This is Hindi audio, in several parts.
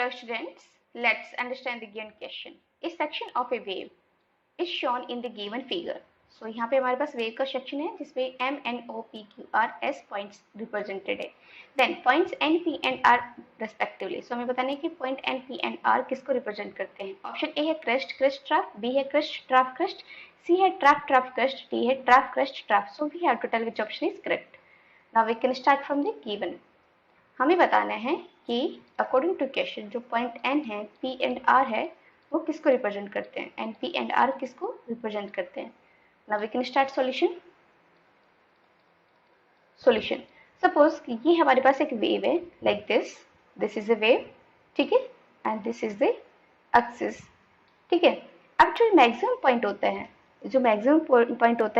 Hello students, let's understand the given question. A section of a wave is shown in the given figure. So यहाँ पे हमारे पास वेव का सेक्शन है जिसमें M, N, O, P, Q, R, S points represented है. Then points N, P and R respectively. So हमें बताना है कि point N, P and R किसको रिप्रेजेंट करते हैं. ऑप्शन ए है क्रेस्ट क्रेस्ट ट्राफ, बी है क्रेस्ट ट्राफ क्रेस्ट, सी है ट्राफ ट्राफ क्रेस्ट, डी है trough crest trough. So we have to tell which option is correct. Now we can start from the given. हमें बताना है कि अकॉर्डिंग टू क्वेश्चन जो पॉइंट एन है, पी एंड आर है, वो किसको रिप्रेजेंट करते हैं. एन, पी एंड आर किसको रिप्रेजेंट करते हैं. Now we can start solution. Suppose कि ये हमारे पास एक वेव है like this is a wave, ठीक है, and this is the axis, ठीक है. अब जो मैक्सिमम पॉइंट होता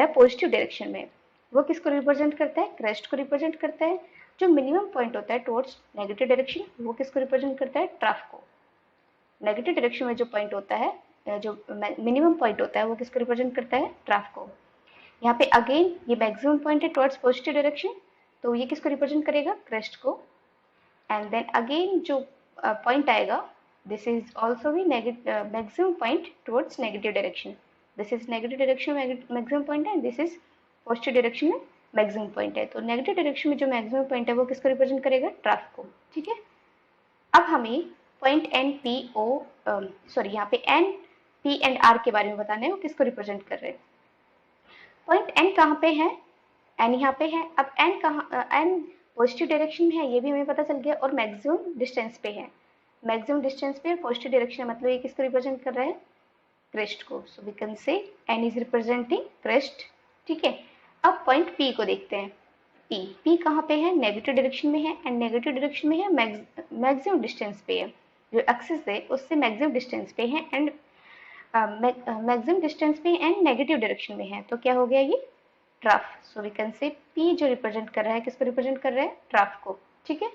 है, पॉजिटिव डायरेक्शन में, वो किसको रिप्रेजेंट करता है. क्रेस्ट को रिप्रेजेंट करता है. जो मिनिमम पॉइंट होता है टुवर्ड्स नेगेटिव डायरेक्शन, वो किसको रिप्रेजेंट करता है. ट्रफ को. नेगेटिव डायरेक्शन में जो पॉइंट होता है, जो मिनिमम पॉइंट होता है, वो किसको रिप्रेजेंट करता है. ट्रफ को. यहाँ पे अगेन ये मैक्सिमम पॉइंट है टुवर्ड्स पॉजिटिव डायरेक्शन, तो ये किसको रिप्रेजेंट करेगा. क्रेस्ट को. एंड देन अगेन जो पॉइंट आएगा, दिस इज ऑल्सो भी maximum point towards negative direction. This is negative direction में मैक्सिमम पॉइंट है, दिस इज पॉजिटिव डायरेक्शन में मैक्सिमम पॉइंट है. तो नेगेटिव डायरेक्शन में जो मैक्सिमम पॉइंट है वो किसको रिप्रेजेंट करेगा. ट्रफ को, ठीक है. अब हमें पॉइंट एन, पी, ओ यहाँ पे एन, पी एंड आर के बारे में बताना है, वो किसको रिप्रेजेंट कर रहे हैं. पॉइंट एन कहाँ पे है. एन यहाँ पे है. अब एन कहाँ, एन पॉजिटिव डायरेक्शन में है, ये भी हमें पता चल गया, और मैक्सिमम डिस्टेंस पे है. मैक्सिमम डिस्टेंस पे पॉजिटिव डायरेक्शन है, मतलब ये किसको रिप्रेजेंट कर रहा है. क्रेस्ट को. So we can say N is representing crest, ठीक है. अब पॉइंट P को देखते हैं. P कहाँ पे है. नेगेटिव डायरेक्शन में है, एंड नेगेटिव डायरेक्शन में है, मैक्सिमम डिस्टेंस पे है. जो एक्सिस है उससे मैक्सिमम डिस्टेंस पे है, एंड मैक्सिमम डिस्टेंस पे एंड नेगेटिव डायरेक्शन में है. तो क्या हो गया ये. Trough. So we can say P जो रिप्रेजेंट कर रहा है, किसको रिप्रेजेंट कर रहा है. ट्रफ को, ठीक है.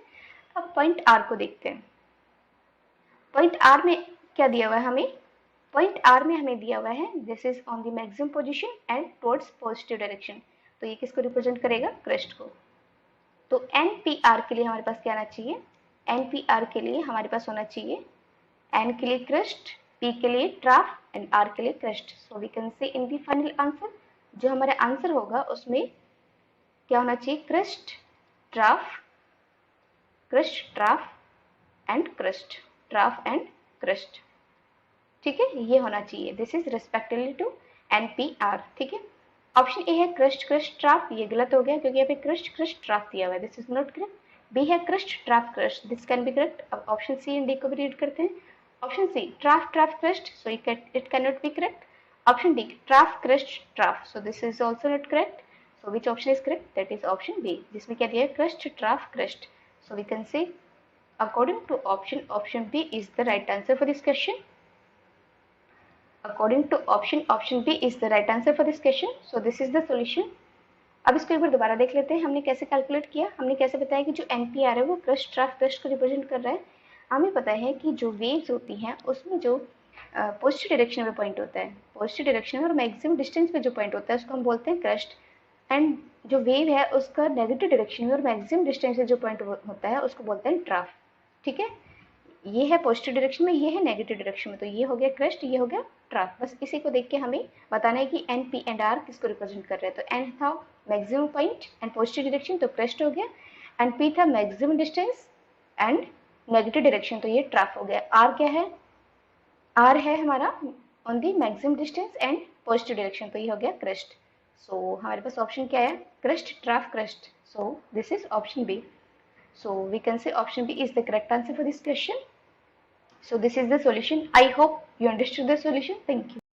अब पॉइंट R को देखते हैं. पॉइंट R में क्या दिया हुआ है हमें. पॉइंट R में हमें दिया हुआ है this is on the maximum position and towards positive direction. तो ये किसको रिप्रेजेंट करेगा. क्रेस्ट को. तो NPR के लिए हमारे पास क्या आना चाहिए. NPR के लिए हमारे पास होना चाहिए N के लिए क्रेस्ट, P के लिए ट्राफ एंड R के लिए क्रेस्ट. सो वी कैन से इन दी फाइनल आंसर, जो हमारा आंसर होगा उसमें क्या होना चाहिए. Crest, trough and crest. Trough and crest, ठीक है, ये होना चाहिए. This is respectively to NPR, ठीक है. ऑप्शन ए है क्रेस्ट क्रेस्ट ट्राफ, ये गलत हो गया क्योंकि यहाँ पे क्रेस्ट क्रेस्ट ट्राफ दिया हुआ है. This is not correct. B है crest trough crest, this can be correct. अब ऑप्शन सी एंड डी को भी रीड करते हैं. Option C trough trough crest, so it can not be correct. Option D trough crest trough, so this is also not correct. So which option is correct. That is option B, जिसमें क्या दिया है. Crest trough crest. So we can say according to option B is the right answer for this question. According to option B is the right answer for this question. So this is the solution. अब इसको एक बार दोबारा देख लेते हैं. हमने कैसे कैलकुलेट किया, हमने कैसे बताया कि जो NPR है वो क्रेस्ट ट्राफ क्रेस्ट को रिप्रेजेंट कर रहा है. हमें पता है कि जो वेव्स होती हैं उसमें जो पॉजिटिव डायरेक्शन में पॉइंट होता है, पॉजिटिव डायरेक्शन में और मैक्सिमम डिस्टेंस पे जो पॉइंट होता है उसको हम बोलते हैं क्रेस्ट. एंड जो वेव है उसका नेगेटिव डायरेक्शन में और मैक्सिमम डिस्टेंस से जो पॉइंट होता है उसको बोलते हैं ट्राफ, ठीक है. ये है पॉजिटिव डायरेक्शन में, ये है नेगेटिव डायरेक्शन में. तो ये हो गया क्रेस्ट, ये हो गया ट्राफ. बस इसी को देख के हमें बताना है कि एन, पी एंड आर किसको रिप्रेजेंट कर रहे हैं. तो एन था maximum point and positive direction, तो क्रेस्ट हो गया. एंड पी था maximum distance and negative direction, तो ये ट्राफ हो गया. आर क्या है. आर है हमारा on the maximum distance and positive direction, तो ये हो गया क्रेस्ट. सो हमारे पास ऑप्शन क्या है. Crest trough crest. So this is option B. So we can say option B is the correct answer for this question. So this is the solution. I hope you understood the solution. Thank you.